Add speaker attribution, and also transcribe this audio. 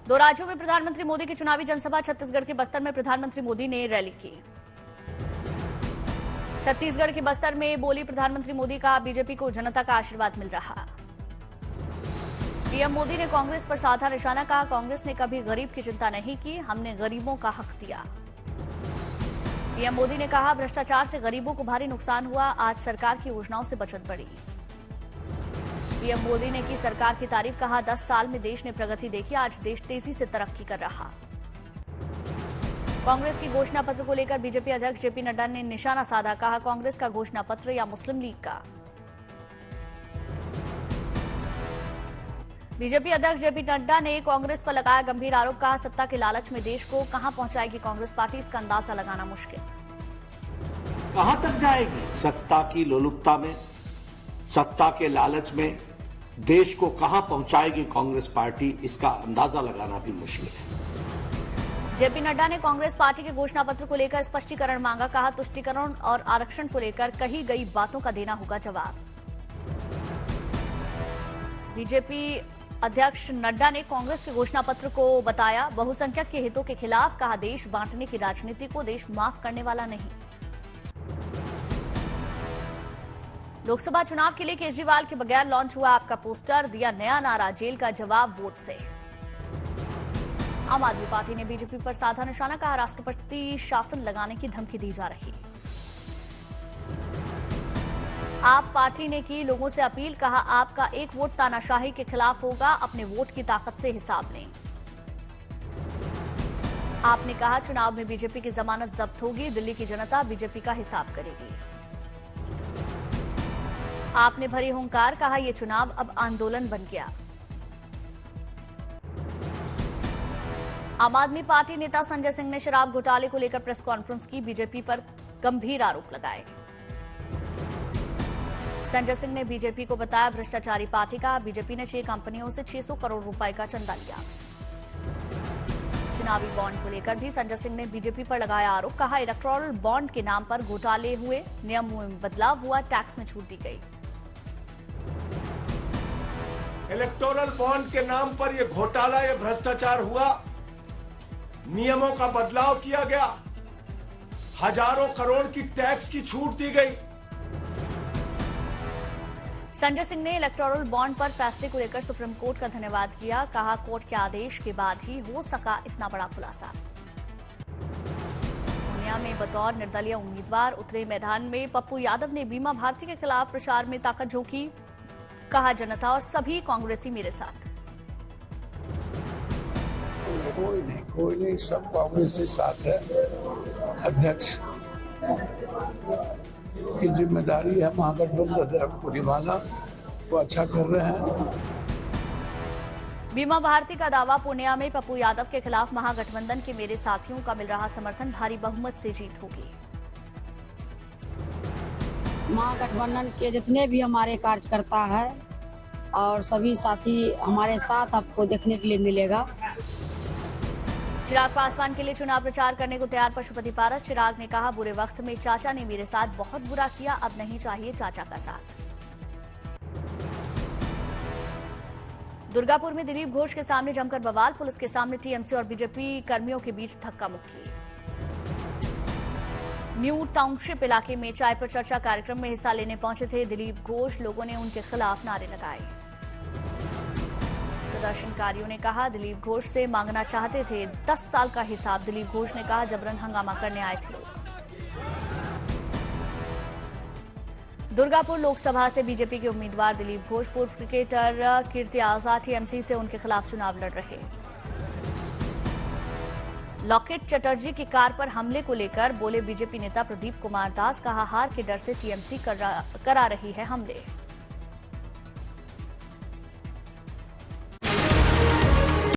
Speaker 1: दो राज्यों में प्रधानमंत्री मोदी की चुनावी जनसभा। छत्तीसगढ़ के बस्तर में प्रधानमंत्री मोदी ने रैली की। छत्तीसगढ़ के बस्तर में बोली प्रधानमंत्री मोदी का बीजेपी को जनता का आशीर्वाद मिल रहा। पीएम मोदी ने कांग्रेस पर साधा निशाना। कहा, कांग्रेस ने कभी गरीब की चिंता नहीं की, हमने गरीबों का हक दिया। पीएम मोदी ने कहा, भ्रष्टाचार से गरीबों को भारी नुकसान हुआ, आज सरकार की योजनाओं से बचत बढ़ी। पीएम मोदी ने की सरकार की तारीफ। कहा, 10 साल में देश ने प्रगति देखी, आज देश तेजी से तरक्की कर रहा। कांग्रेस की घोषणा पत्र को लेकर बीजेपी अध्यक्ष जेपी नड्डा ने निशाना साधा। कहा, कांग्रेस का घोषणा पत्र या मुस्लिम लीग का। बीजेपी अध्यक्ष जेपी नड्डा ने कांग्रेस पर लगाया गंभीर आरोप। कहा, सत्ता के लालच में देश को कहां पहुंचाएगी कांग्रेस पार्टी, इसका अंदाजा लगाना मुश्किल।
Speaker 2: कहां तक जाएगी? सत्ता की लोलुपता में, सत्ता के लालच में देश को कहां पहुंचाएगी कांग्रेस पार्टी, इसका अंदाजा लगाना भी मुश्किल है।
Speaker 1: जेपी नड्डा ने कांग्रेस पार्टी के घोषणा पत्र को लेकर स्पष्टीकरण मांगा। कहा, तुष्टीकरण और आरक्षण को लेकर कही गई बातों का देना होगा जवाब। बीजेपी अध्यक्ष नड्डा ने कांग्रेस के घोषणा पत्र को बताया बहुसंख्यक के हितों के खिलाफ। कहा, देश बांटने की राजनीति को देश माफ करने वाला नहीं। लोकसभा चुनाव के लिए केजरीवाल के बगैर लॉन्च हुआ आपका पोस्टर, दिया नया नारा, जेल का जवाब वोट से। आम आदमी पार्टी ने बीजेपी पर साधा निशाना। कहा, राष्ट्रपति शासन लगाने की धमकी दी जा रही। आप पार्टी ने की लोगों से अपील। कहा, आपका एक वोट तानाशाही के खिलाफ होगा, अपने वोट की ताकत से हिसाब लें। आपने कहा, चुनाव में बीजेपी की जमानत जब्त होगी, दिल्ली की जनता बीजेपी का हिसाब करेगी। आपने भरी हुंकार। कहा, यह चुनाव अब आंदोलन बन गया। आम आदमी पार्टी नेता संजय सिंह ने शराब घोटाले को लेकर प्रेस कॉन्फ्रेंस की, बीजेपी पर गंभीर आरोप लगाए। संजय सिंह ने बीजेपी को बताया भ्रष्टाचारी पार्टी का। बीजेपी ने 6 कंपनियों से 600 करोड़ रुपए का चंदा लिया। चुनावी बॉन्ड को लेकर भी संजय सिंह ने बीजेपी पर लगाया आरोप। कहा, इलेक्टोरल बॉन्ड के नाम पर घोटाले हुए, नियमों में बदलाव हुआ, टैक्स में छूट दी गई।
Speaker 3: इलेक्टोरल बॉन्ड के नाम पर यह घोटाला, यह भ्रष्टाचार हुआ, नियमों का बदलाव किया गया, हजारों करोड़ की टैक्स की छूट दी गई।
Speaker 1: संजय सिंह ने इलेक्टोरल बॉन्ड पर फैसले को लेकर सुप्रीम कोर्ट का धन्यवाद किया। कहा, कोर्ट के आदेश के बाद ही हो सका इतना बड़ा खुलासा। पूर्णिया में बतौर निर्दलीय उम्मीदवार उतरे मैदान में पप्पू यादव ने बीमा भारती के खिलाफ प्रचार में ताकत झोंकी। कहा, जनता और सभी कांग्रेसी मेरे साथ।
Speaker 4: कोई नहीं, सब कांग्रेस के साथ है। अध्यक्ष की जिम्मेदारी है महागठबंधन को निभाना, वो अच्छा कर रहे हैं।
Speaker 1: बीमा भारती का दावा। पूर्णिया में पप्पू यादव के खिलाफ महागठबंधन के मेरे साथियों का मिल रहा समर्थन, भारी बहुमत से जीत होगी।
Speaker 5: महागठबंधन के जितने भी हमारे कार्यकर्ता है और सभी साथी हमारे साथ आपको देखने के लिए मिलेगा।
Speaker 1: चिराग पासवान के लिए चुनाव प्रचार करने को तैयार पशुपति पारस। चिराग ने कहा, बुरे वक्त में चाचा ने मेरे साथ बहुत बुरा किया, अब नहीं चाहिए चाचा का साथ। दुर्गापुर में दिलीप घोष के सामने जमकर बवाल, पुलिस के सामने टीएमसी और बीजेपी कर्मियों के बीच धक्का मुक्की। न्यू टाउनशिप इलाके में चाय पर चर्चा कार्यक्रम में हिस्सा लेने पहुंचे थे दिलीप घोष। लोगों ने उनके खिलाफ नारे लगाए। प्रदर्शनकारियों ने कहा, दिलीप घोष से मांगना चाहते थे 10 साल का हिसाब। दिलीप घोष ने कहा, जबरन हंगामा करने आए थे लोग। दुर्गापुर लोकसभा से बीजेपी के उम्मीदवार दिलीप घोष पूर्व क्रिकेटर कीर्ति आजाद टीएमसी से उनके खिलाफ चुनाव लड़ रहे। लॉकेट चटर्जी की कार पर हमले को लेकर बोले बीजेपी नेता प्रदीप कुमार दास। कहा, हार के डर से टीएमसी करा रही है हमले।